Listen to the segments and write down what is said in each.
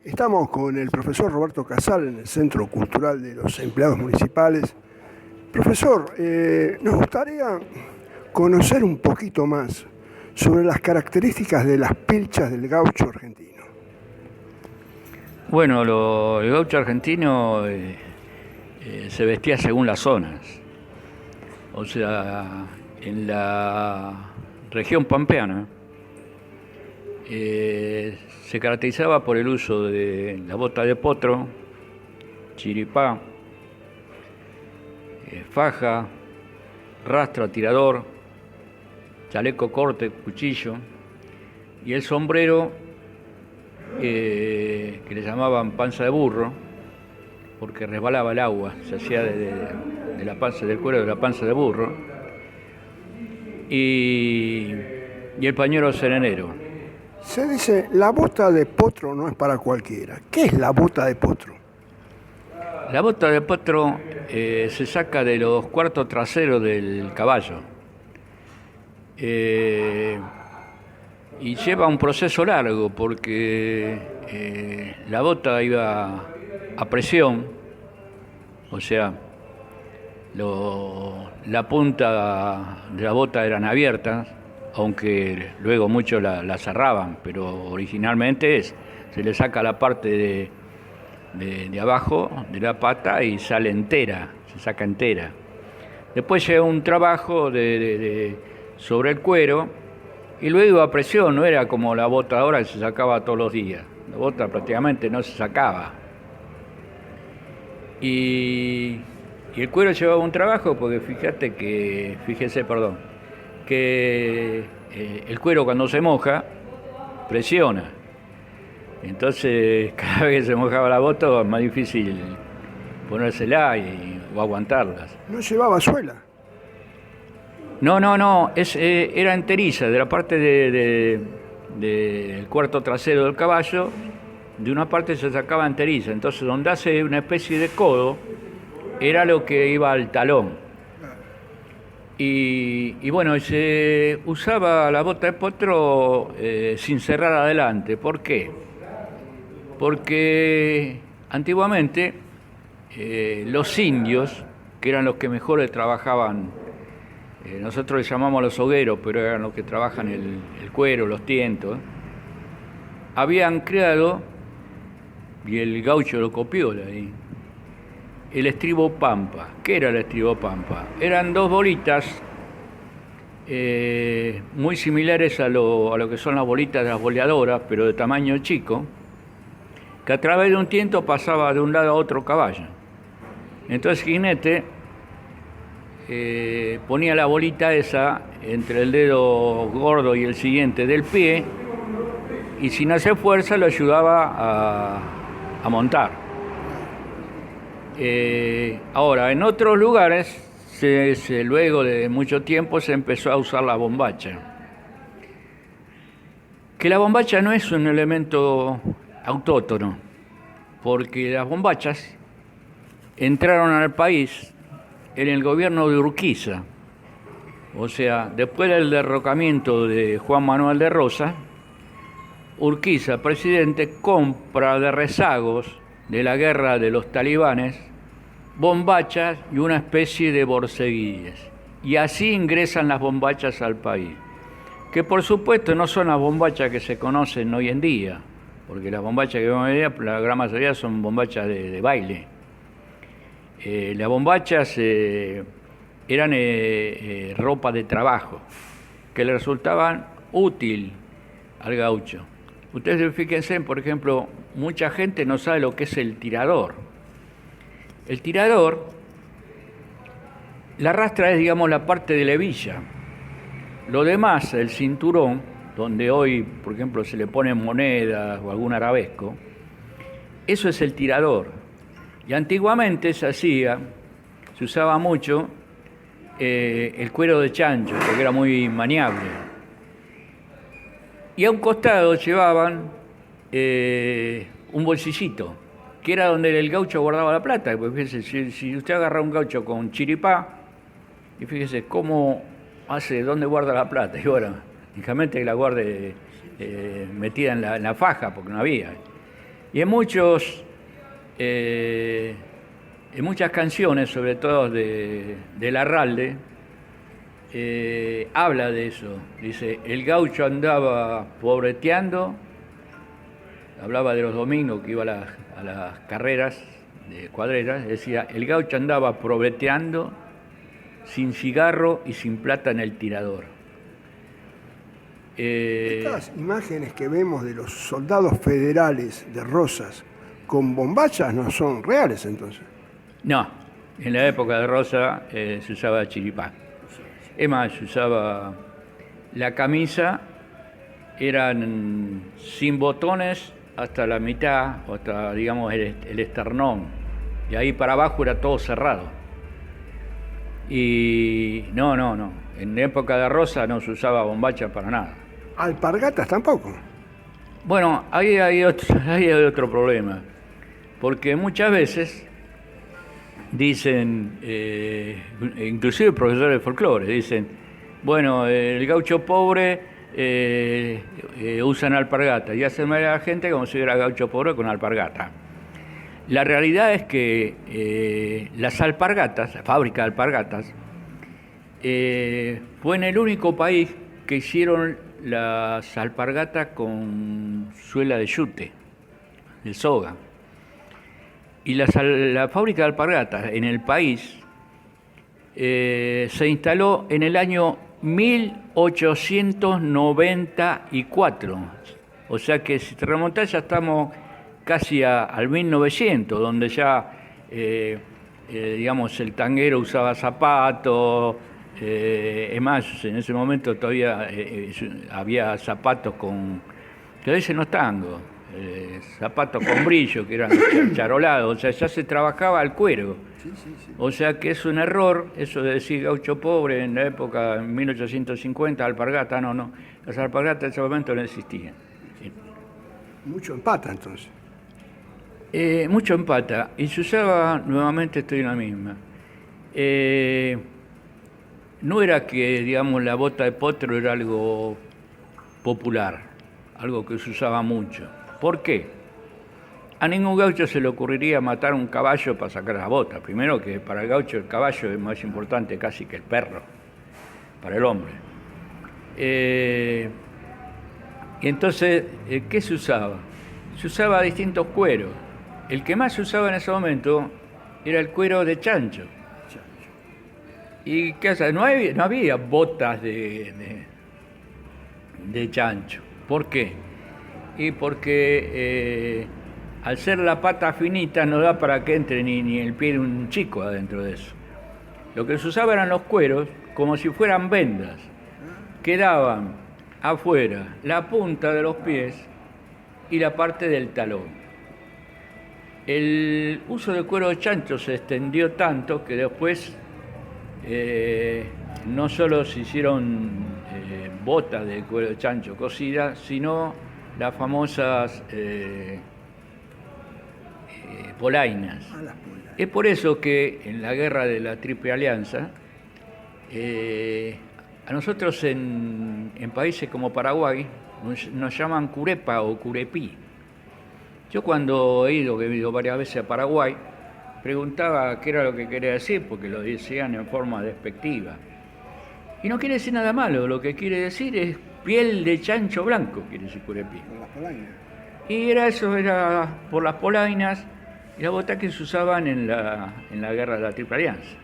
Estamos con el profesor Roberto Casal en el Centro Cultural de los Empleados Municipales. Profesor, nos gustaría conocer un poquito más sobre las características de las pilchas del gaucho argentino. Bueno, el gaucho argentino se vestía según las zonas. O sea, en la región pampeana se caracterizaba por el uso de la bota de potro, chiripá, faja, rastra, tirador, chaleco corte, cuchillo y el sombrero que le llamaban panza de burro porque resbalaba el agua, se hacía de la panza, del cuero de la panza de burro y el pañuelo serenero. Se dice, la bota de potro no es para cualquiera. ¿Qué es la bota de potro? La bota de potro se saca de los cuartos traseros del caballo y lleva un proceso largo porque la bota iba a presión, o sea, la punta de la bota eran abiertas, aunque luego muchos la cerraban, pero originalmente se le saca la parte de abajo de la pata y sale entera, se saca entera. Después llega un trabajo sobre el cuero y luego a presión, no era como la bota ahora que se sacaba todos los días. La bota prácticamente no se sacaba. Y el cuero llevaba un trabajo porque fíjese, que el cuero cuando se moja presiona. Entonces cada vez que se mojaba la bota es más difícil ponérsela o aguantarlas. ¿No llevaba suela? No, era enteriza, de la parte del cuarto trasero del caballo, de una parte se sacaba enteriza, entonces donde hace una especie de codo, era lo que iba al talón. Y bueno, se usaba la bota de potro sin cerrar adelante. ¿Por qué? Porque antiguamente los indios, que eran los que mejor le trabajaban, nosotros les llamamos los hogueros, pero eran los que trabajan el cuero, los tientos, habían creado, y el gaucho lo copió de ahí, el estribo pampa. ¿Qué era el estribo pampa? Eran dos bolitas muy similares a lo que son las bolitas de las boleadoras, pero de tamaño chico, que a través de un tiento pasaba de un lado a otro caballo. Entonces el jinete ponía la bolita esa entre el dedo gordo y el siguiente del pie y sin hacer fuerza lo ayudaba a montar. Ahora, en otros lugares, luego de mucho tiempo, se empezó a usar la bombacha. Que la bombacha no es un elemento autóctono, porque las bombachas entraron al país en el gobierno de Urquiza. O sea, después del derrocamiento de Juan Manuel de Rosas, Urquiza, presidente, compra de rezagos de la guerra de los talibanes bombachas y una especie de borceguíes. Y así ingresan las bombachas al país, que por supuesto no son las bombachas que se conocen hoy en día, porque las bombachas que vemos hoy en día, la gran mayoría son bombachas de baile. Las bombachas eran ropa de trabajo, que le resultaban útil al gaucho. Ustedes fíjense, por ejemplo, mucha gente no sabe lo que es el tirador. El tirador, la rastra es, digamos, la parte de la hebilla. Lo demás, el cinturón, donde hoy, por ejemplo, se le ponen monedas o algún arabesco, eso es el tirador. Y antiguamente se usaba mucho el cuero de chancho, porque era muy maniable. Y a un costado llevaban un bolsillito, que era donde el gaucho guardaba la plata. Porque fíjese, si usted agarra un gaucho con chiripá, y fíjese cómo hace, dónde guarda la plata. Y bueno, únicamente que la guarde metida en la faja, porque no había. Y en muchas canciones, sobre todo de Larralde, habla de eso. Dice, el gaucho andaba pobreteando, hablaba de los domingos que iba a las carreras de cuadreras, decía, el gaucho andaba pobreteando, sin cigarro y sin plata en el tirador. Estas imágenes que vemos de los soldados federales de Rosas con bombachas no son reales entonces. No, en la época de Rosa se usaba chiripán. Es más, se usaba la camisa, eran sin botones hasta la mitad, o hasta, digamos, el esternón. Y ahí para abajo era todo cerrado. Y no. En la época de Rosa no se usaba bombacha para nada. Alpargatas tampoco. Bueno, ahí hay otro problema. Porque muchas veces dicen, inclusive profesores de folclore, dicen, bueno, el gaucho pobre usan alpargata y hacen mal a la gente como si hubiera gaucho pobre con alpargata. La realidad es que las alpargatas, la fábrica de alpargatas, fue en el único país que hicieron las alpargatas con suela de yute, de soga. Y la fábrica de alpargatas en el país se instaló en el año 1894. O sea que si te remontás ya estamos casi al 1900, donde ya, digamos, el tanguero usaba zapatos. Es más, en ese momento todavía había zapatos que a veces no es tango. Zapatos con brillo, que eran charolados, o sea, ya se trabajaba al cuero. Sí. O sea que es un error eso de decir gaucho pobre en la época, en 1850, alpargata, no. Las alpargatas en ese momento no existían. Mucho empata entonces. Mucho empata, y se usaba, nuevamente estoy en la misma. No era que, digamos, la bota de potro era algo popular, algo que se usaba mucho. ¿Por qué? A ningún gaucho se le ocurriría matar un caballo para sacar la bota. Primero que para el gaucho el caballo es más importante casi que el perro, para el hombre. Y entonces, ¿qué se usaba? Se usaba distintos cueros. El que más se usaba en ese momento era el cuero de chancho. ¿Y qué hace? No había botas de chancho. ¿Por qué? Y porque al ser la pata finita no da para que entre ni el pie de un chico adentro de eso. Lo que se usaba eran los cueros como si fueran vendas. Quedaban afuera la punta de los pies y la parte del talón. El uso de cuero de chancho se extendió tanto que después no solo se hicieron botas de cuero de chancho cosidas, sino las famosas polainas. Es por eso que en la guerra de la Triple Alianza, a nosotros en países como Paraguay nos llaman curepa o curepí. Yo cuando he ido varias veces a Paraguay, preguntaba qué era lo que quería decir, porque lo decían en forma despectiva. Y no quiere decir nada malo, lo que quiere decir es piel de chancho blanco, quiere decir curepí. Por las polainas. Y era por las polainas y las botas que se usaban en la guerra de la Triple Alianza.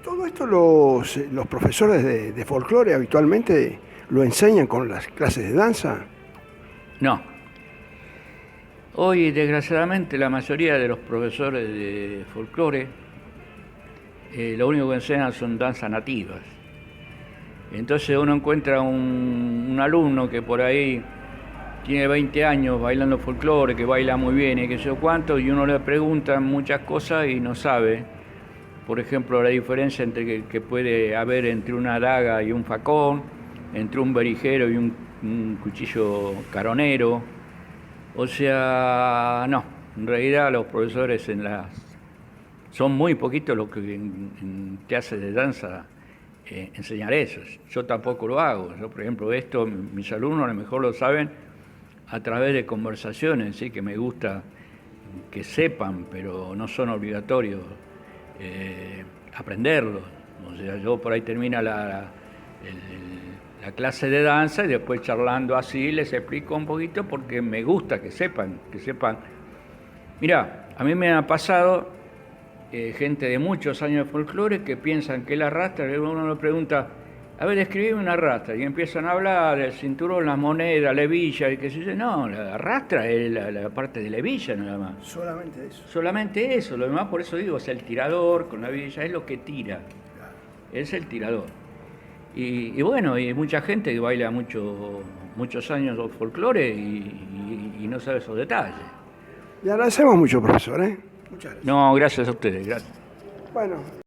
Todo esto los profesores de folclore habitualmente lo enseñan con las clases de danza. No. Hoy, desgraciadamente, la mayoría de los profesores de folclore lo único que enseñan son danzas nativas. Entonces uno encuentra un alumno que por ahí tiene 20 años bailando folclore, que baila muy bien y qué sé yo cuánto, y uno le pregunta muchas cosas y no sabe. Por ejemplo, la diferencia que puede haber entre una daga y un facón, entre un berijero y un cuchillo caronero. O sea, no, en realidad los profesores son muy poquitos los que en clases de danza enseñar eso. Yo tampoco lo hago. Yo, por ejemplo, mis alumnos a lo mejor lo saben a través de conversaciones, sí, que me gusta que sepan, pero no son obligatorios aprenderlos. O sea, yo por ahí termina la clase de danza y después charlando así les explico un poquito porque me gusta que sepan, Mirá, a mí me ha pasado gente de muchos años de folclore que piensan que la rastra, uno le pregunta, a ver, escribime una rastra, y empiezan a hablar del cinturón, las monedas, la hebilla, y que se dice, no, la rastra es la parte de la hebilla nada más. Solamente eso. Solamente eso, lo demás por eso digo, es el tirador con la hebilla, es lo que tira, es el tirador. Y bueno, y mucha gente que baila muchos años de folclore y no sabe esos detalles. Le agradecemos mucho, profesor, ¿eh? Muchas gracias. No, gracias a ustedes, gracias. Bueno.